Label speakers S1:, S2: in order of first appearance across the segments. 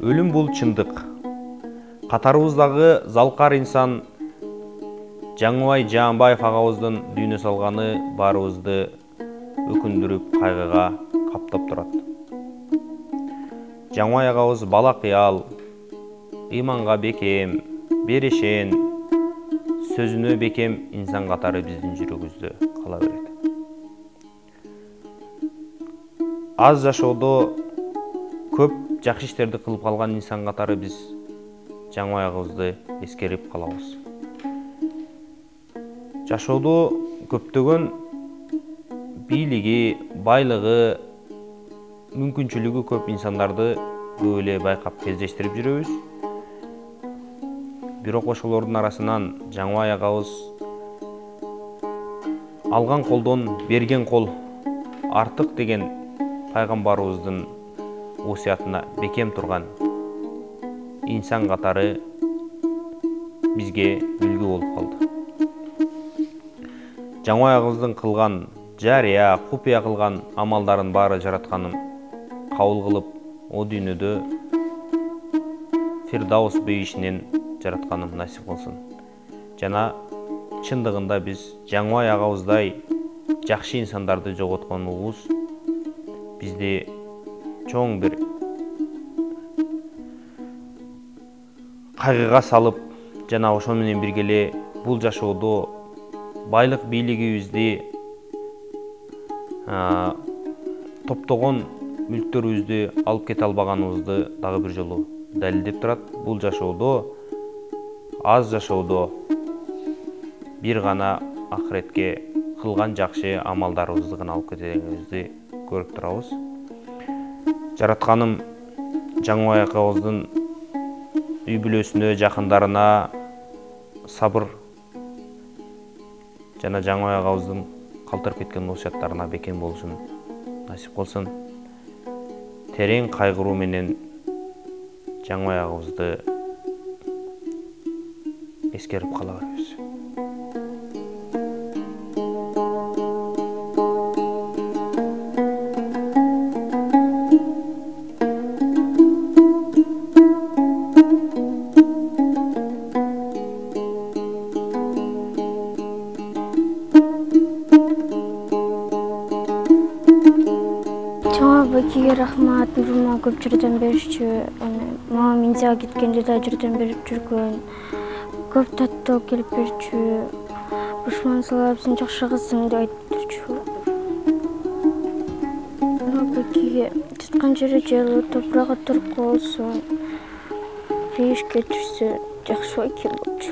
S1: Өлім бұл чындық. Қатарыбыздагы залкар инсан Жаңыбай Жаанбаев агабыздын дүйнө салганы баарыбызды өкүндүрүп, кайгыга каптап турат. Жаңыбай агабыз бала кыял, ыйманга бекем, берешен, сөзүнө бекем инсан катары биздин жүрөгүбүздө кала берет. Аз жашоодо көп жакшы иштерди кылып калган инсан катары биз Жаңыбай агабызды эскерип калабыз. Жашоодо көптөгөн бийлиги, байлыгы, мүмкүнчүлүгү көп инсандарды көп эле байкап кездештирип жүрөбүз. Бирок ошолордун арасынан Жаңыбай агабыз алган колдон берген кол артык деген пайгамбарыбыздын осуятына бекем турган инсан катары бизге үлгү болуп калды. Жаңыбай агабыздын кылган жарыя, купуя кылган амалдарын баары жаратканым кабыл кылып, о дүйнөдө Фирдаус бейишинен жаратканым насип кылсын. Жана чындыгында биз Жаңыбай агабыздай жакшы инсандарды жоготконубуз бизди чоң бир кайгыга салып, жана ошол менен бирге эле бул жашоодо байлык бийлигибизди, топтогон мүлктөрүбүздү алып кете албаганыбызды дагы бир жолу далилдеп турат. Бул жашоодо, аз жашоодо бир гана ахиретке кылган жакшы амалдарыбызды гана алып кететинибизди көрүп турабыз. Жаратканым Жаңыбай агабыздын үй бүлөсүнө, жакындарына сабыр жана Жаңыбай агабыздын калтырып кеткен осуяттарына бекем болушун насип кылсын. Терең кайгыруу менен Жаңыбай агабызды эскерип кала беребиз.
S2: Бакиге рахмат, мага көп жардам беришчү. Мага Минзага кеткенде да жардам берип жүргөн. Көп таттоо келип берчү. Бушман салап, сен жакшы кызсың деп айтып турчу. Бакиге жаткан жери жайлуу, топурагы турку болсун. Бейишке түшсө жакшы баки болчу.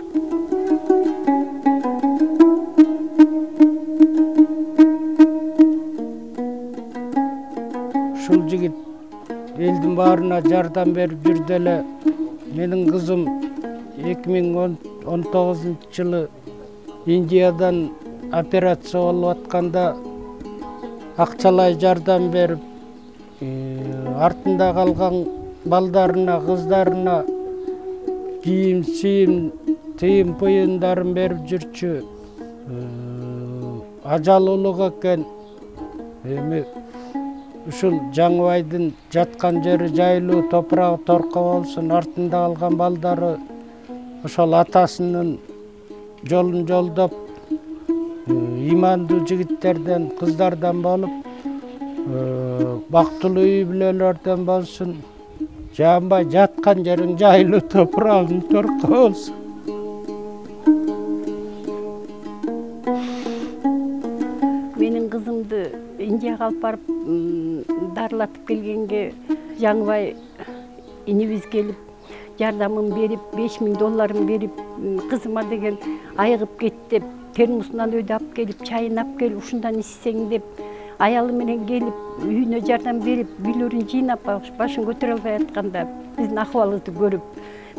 S3: Ушул жигит элдин баарына жардам берип жүрдү эле. Менин кызым 2019-жылы Индиядан операция болуп атканда акчалай жардам берип, артында калган балдарына, кыздарына кийим, тыйым буюмдарын берип жүрчү. Ажал улук экен. Эми ушул Жаңыбайдын жаткан жери жайлуу, топурагы торко болсун, артында калган балдары ошол атасынын жолун жолдоп, имандуу жигиттерден, кыздардан болуп, бактылуу үй бүлөлөрдөн болсун. Жаанбай жаткан жериң жайлуу, топурагың торко болсун.
S4: Менин кызымды Индияга алып барып дарылатып келгенге Жаңыбай инибиз келип жардамын берип, $5000 берип, кызыма деген айыгып кет деп, термосунан өйдө алып келип, чайын алып келип, ушундан ичсең деп, аялы менен келип, үйүнө жардам берип, үйлөрүн жыйнап, башын көтөрө албай атканда биздин акыбалыбызды көрүп,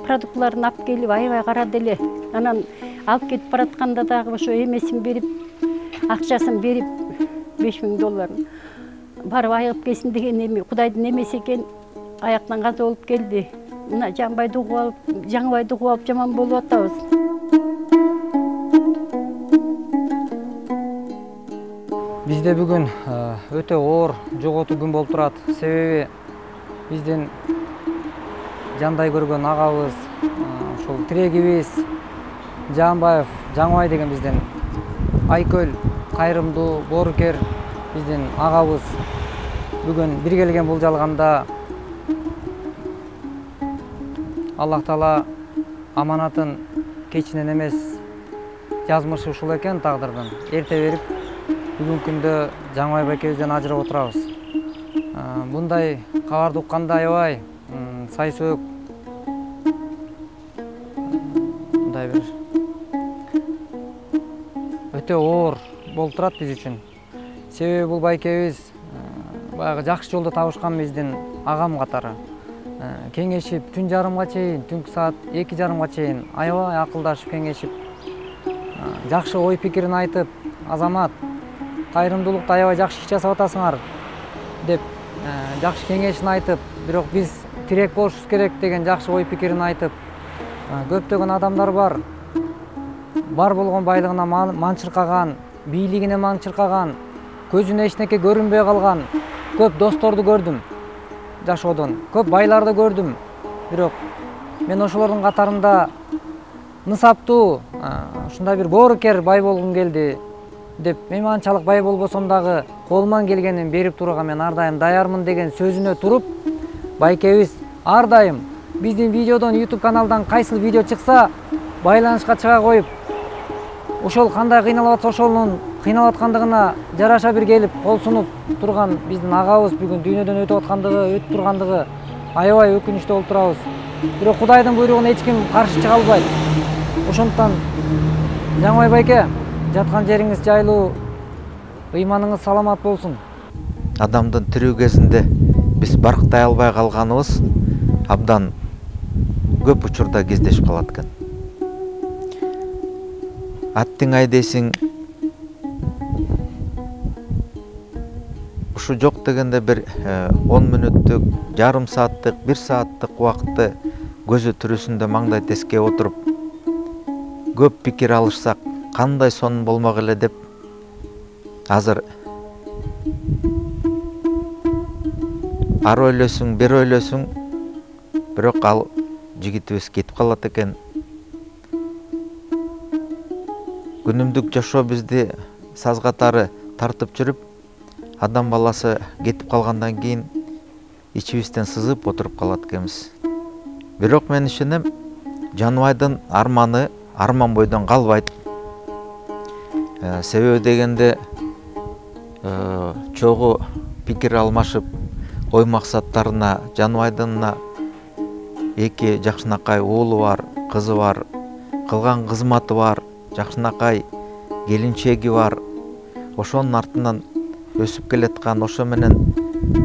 S4: продуктларын алып келип, аябай карады эле. Анан алып кетип баратканда дагы ошо эмесин берип, акчасын берип, $5000 барып айыгып келсин деген эми Кудайдын эмеси экен, аяктан каза болуп келди. мына Жанбайды угуп алып, Жаңыбайды угуп алып жаман болуп атабыз.
S5: Бизде бүгүн өтө оор жоготуу күн болуп турат. Себеби биздин жандай көргөн агабыз, ошол тирегибиз Жаанбаев Жаңыбай деген биздин айкөл, кайрымдуу, боорукер биздин агабыз бүгүн бир келген бул жалганда Аллах Таала аманатын кечинен эмес жазмышы ушул экен тагдырдын. Эрте берип бүгүнкү күндө Жаңыбай байкебизден ажырап отурабыз. Мындай кабарды укканда аябай сайсөөк, мындай бир өтө оор болуп турат биз үчүн. Себеби бул байкебиз баягы жакшы жолдо табышкан биздин агам катары. Кеңешип түн жарымга чейин, түнкү саат 2:30га чейин аябай акылдашып кеңешип, жакшы ой пикирин айтып, азамат, кайрымдуулукта аябай жакшы иш жасап атасыңар деп жакшы кеңешин айтып, бирок биз тирек болушубуз керек деген жакшы ой пикирин айтып, көптөгөн адамдар бар. Бар болгон байлыгына манчыркаган, бийлигине манчыркаган, көзүнө эчнеке көрүнбөй калган көп досторду көрдүм. Жашоодон көп байларды көрдүм. Бирок мен ошолордун катарында нысаптуу, ушундай бир боорукер бай болгум келди деп, мен анчалык бай болбосом дагы колуман келгенин берип турууга мен ар дайым даярмын деген сөзүнө туруп, байкебиз ар дайым биздин видеодон, YouTube каналдан кайсыл видео чыкса, байланышка чыга коюп, ошол кандай кыйналып атса ошонун кыйналып аткандыгына жараша бир келип кол сунуп турган биздин агабыз бүгүн дүйнөдөн өтүп тургандыгы аябай өкүнүчтүү болуп турабыз. Бирок Кудайдын буйругуна эч ким каршы чыга албайт. Ошондуктан Жаңыбай байке, жаткан жериңиз жайлуу, ыйманыңыз саламат болсун.
S6: Адамдын тирүү кезинде биз барктай албай калганыбыз абдан көп учурда кездешип калат экен. Аттың айдейсиң, ушу жок дегенде бир 10 мүнөттүк, жарым сааттык, 1 сааттык убакытты көзү тирүүсүндө маңдай тескей отуруп, көп пикир алышсак, кандай сонун болмок эле деп азыр ар ойлосуң, бир ойлосуң, бирок ал жигитибиз кетип калат экен. Күнүмдүк жашоо бизди саз катары тартып жүрүп, адам баласы кетип калгандан кийин ичибизден сызып отуруп калат экенбиз. Бирок мен ишенем, Жаныбайдын арманы арман бойдон калбайт. Себеби дегенде чогуу пикир алмашып, ой максаттарына, Жаныбайдын 2 жакшынакай уулу бар, кызы бар, кылган кызматы бар, жакшынакай келинчеги бар. Ошонун артынан өсүп келаткан, ошо менен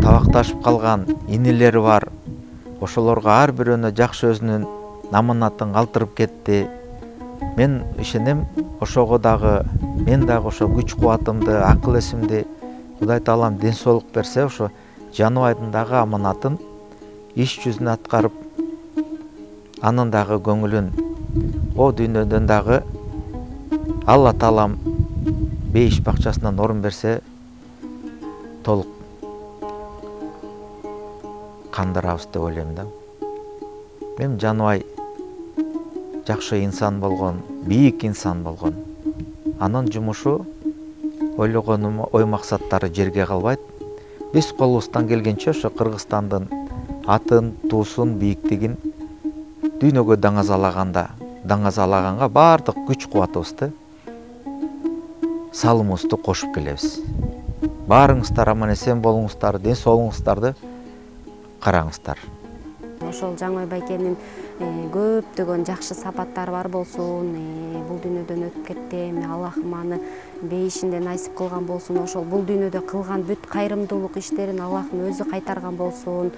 S6: табакташып калган инилери бар. Ошолорго ар бирөөнө жакшы өзүнүн аманатын калтырып кетти. Мен ишенем, ошого дагы мен дагы ошо күч кубатымды, акыл эсимди Кудай Таалам ден соолук берсе, ошо Жаныбайдын дагы аманатын иш жүзүнө аткарып, анын дагы көңүлүн о дүйнөдөн дагы Алла Таалам бейиш бакчасынан орун берсе, толук кандырабыз деп ойлойм да. Мен Жаныбай жакшы инсан болгон, бийик инсан болгон. Анын жумушу, ойлогонум, ой максаттары жерге калбайт. Биз колубуздан келгенче ошо Кыргызстандын атын, туусун, бийиктигин дүйнөгө даңазалаганга баардык күч кубатыбызды, салымыбызды кошуп келебиз. Баарыңыздар аман эсен болуңуздар, ден соолугуңуздарды караңыздар.
S7: Ошол Жаңыбай байкенин көптөгөн жакшы сапаттары бар болсун. Бул дүйнөдөн өтүп кетти. Аллахым аны бейишинде насип кылган болсун. Ошол бул дүйнөдө кылган бүт кайрымдуулук иштерин Аллахым өзү кайтарган болсун.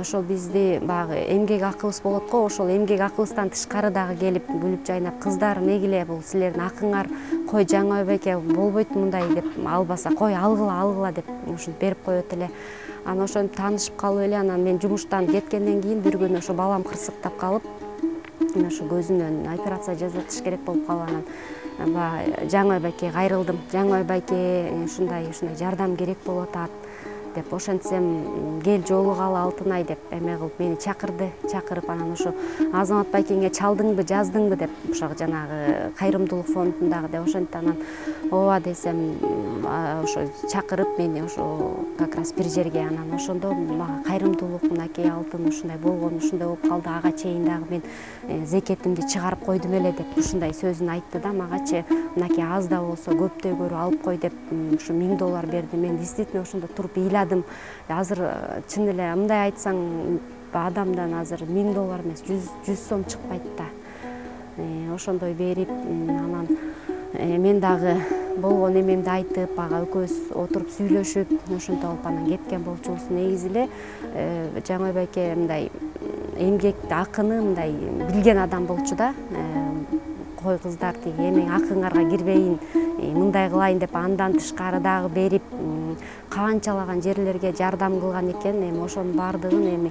S7: Ошол бизди багы эмгек акыбыз болот го, ошол эмгек акыбыздан тышкары дагы келип күлүп жайнап, кыздарым эгиле, бул силердин акыңар, кой Жаңыбай байке болбойт мындай деп албаса, кой алгыла деп ушинтип берип коет эле. Анан ошентип таанышып калып эле анан мен жумуштан кеткенден кийин бир күнү ошо балам кырсыктап калып, мен ошо көзүнөн операция жасатыш керек болуп калып анан баягы Жаңыбай байкеге кайрылдым. Жаңыбай байке ушундай жардам керек болуп атат деп, ошентсем кел жолугалы Алтынай деп эме кылып мени чакырды. Чакырып анан ошо Азамат байкеңе чалдыңбы, жаздыңбы деп, ошо жанагы кайрымдуулук фондундагы деп ошентти. Анан ооба десем, ошо чакырып мени ошо как раз бир жерге, анан ошондо мага кайрымдуулук мынакей Алтын ушундай болгон, ушундай болуп калды, ага чейин дагы мен зекетимди чыгарып койдум эле деп ушундай сөзүн айтты да, магачы мынакей аз да болсо көптөй көрүп алып кой деп ушу $1000 берди. Мен действительно ошондо туруп ыйладым. Азыр чын эле мындай айтсаң, адамдан азыр $1000 эмес, 100 сом чыкпайт да. Ошондой берип, анан мен дагы болгон эмемди айтып, ага экөөбүз отуруп сүйлөшүп, ошентип алып анан кеткен болчубуз. Негизи эле Жаңыбай байке мындай эмгекти, акыны мындай билген адам болчу да. Кой кыздар тиги эмең акыңарга кирбейин, мындай кылайын деп андан тышкары дагы берип, канчалаган жерлерге жардам кылган экен. Эми ошонун баардыгын эми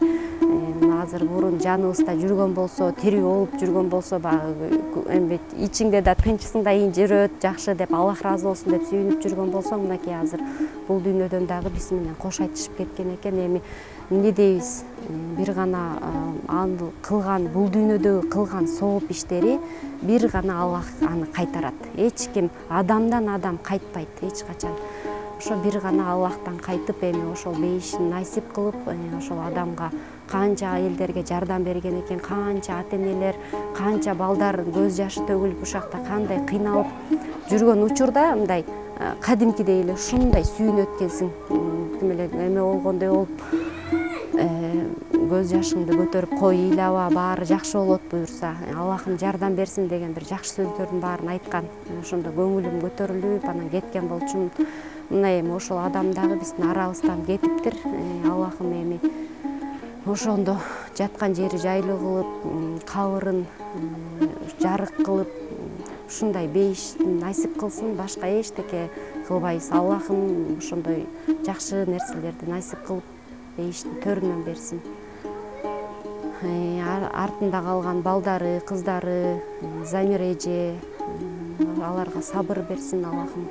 S7: азыр бурун жаныбызда жүргөн болсо, тирүү болуп жүргөн болсо, баягы эми ичиңде да тынчсың да, жүрөт, жакшы деп, Аллах ыраазы болсун деп сүйүнүп жүргөн болсоң, мынакей азыр бул дүйнөдөн дагы биз менен кош айтышып кеткен экен. Эми эмне дейбиз, бир гана аны кылган, бул дүйнөдөгү кылган сооп иштери бир гана Аллах аны кайтарат. Эч ким адамдан адам кайтпайт эч качан. Ошо бир гана Аллахтан кайтып, эми ошол бейишин насип кылып, ошол адамга канча элдерге жардам берген экен, канча ата-энелер, канча балдар көз жашы төгүлүп ушакта кандай кыйналып жүргөн учурда мындай кадимкидей эле ушундай сүйүнүп өткенсиң, ким эле эме болгондой болуп, көз жашыңды көтөрүп кой, ыйлаба, баары жакшы болот буюрса, Аллахым жардам берсин деген бир жакшы сөздөрдүн баарын айткан. Ошондо көңүлүм көтөрүлүп анан кеткен болчумун. Мына эми ошол адам дагы биздин арабыздан кетиптир. Аллахым эми ошондо жаткан жери жайлуу кылып, кабырын жарык кылып, ушундай бейиштин насип кылсын, башка эчтеке кылбайбыз. Аллахым ошондой жакшы нерселерди насип кылып, бейиштин төрүнөн берсин. Артында калган балдары, кыздары, Замир эже, аларга сабыр берсин Аллахым.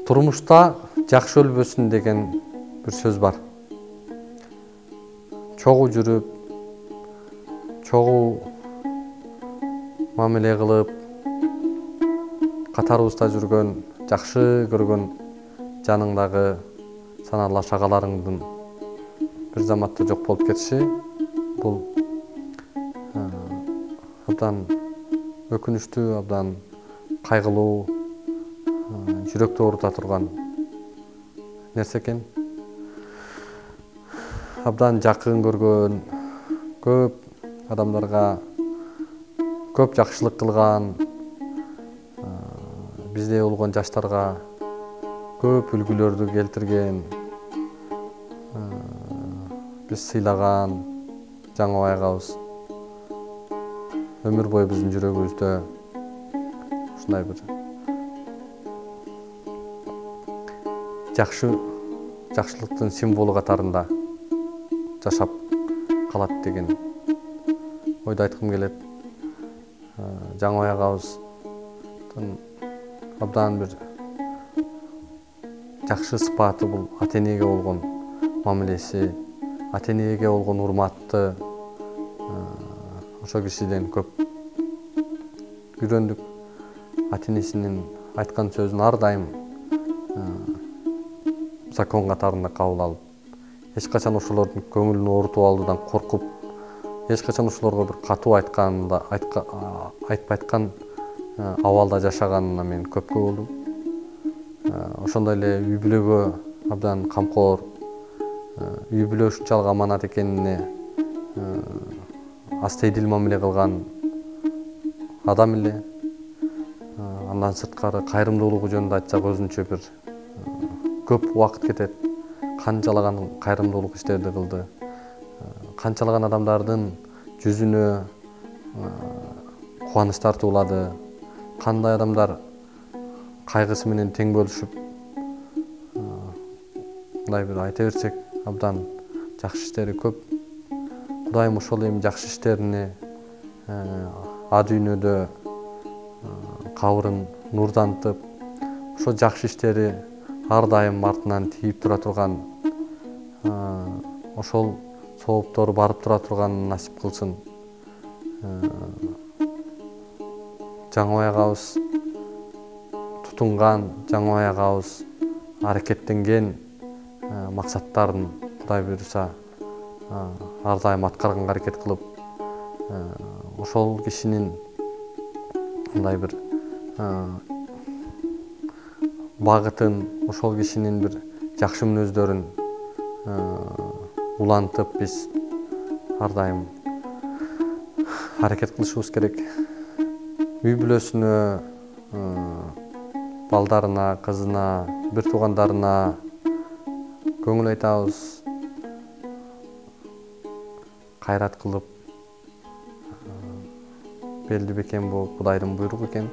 S8: Турмушта жакшы өлбөсүн деген бир сөз бар. Чогуу жүрүп, чогуу мамиле кылып, катарыбызда жүргөн, жакшы көргөн жаныңдагы санарлаш агаларыңдын бир заматта жок болуп кетиши, бул абдан өкүнүчтүү, абдан кайгылуу, жүрөктү оорута турган нерсе экен. Абдан жакын көргөн, көп адамдарга көп жакшылык кылган, бизде болгон жаштарга көп үлгүлөрдү келтирген, биз сыйлаган Жаңыбай агабыз өмүр бою биздин жүрөгүбүздө ушундай бир жакшылыктын символу катарында жашап калат деген ойду айткым келет. Жаңыбай агабыздын абдан бир жакшы сыпаты бул ата-энеге болгон мамилеси, ата-энеге болгон урматты ошол кишиден көп үйрөндүк. Ата-энесинин айткан сөзүн ар дайым закон катарында кабыл алып, эч качан ошолордун көңүлүн оорутуп алуудан коркуп, эч качан ошолорго бир катуу айтпайткан абалда жашаганына мен көпкө болдум. Ошондой эле үй бүлөгө абдан камкор, үй бүлө ушунчалык аманат экенине астейдил мамиле кылган адам эле. Андан сырткары кайрымдуулугу жөнүндө айтсак өзүнчө бир көп убакыт кетет. Канчалаган кайрымдуулук иштерди кылды. Канчалаган адамдардын жүзүнө кубаныч тартуулады. Кандай адамдар кайгысы менен тең бөлүшүп мындай бир айта берсек абдан жакшы иштери көп. Кудайым ошол эми жакшы иштерине а дүйнөдө кабырын нурдантып, ошо жакшы иштери ар дайым артынан тийип тура турган, ошол сооптору барып тура турганын насип кылсын. Жаңыбай агабыз тутунган, Жаңыбай агабыз аракеттенген максаттарын Кудай буйруса ар дайым аткарганга аракет кылып, ошол кишинин мындай бир багытын, ошол кишинин бир жакшы мүнөздөрүн улантып биз ар дайым аракет кылышыбыз керек. Үй бүлөсүнө, балдарына, кызына, бир туугандарына көңүл айтабыз, кайрат кылып, белди бекем болуп, Кудайдын буйругу экен.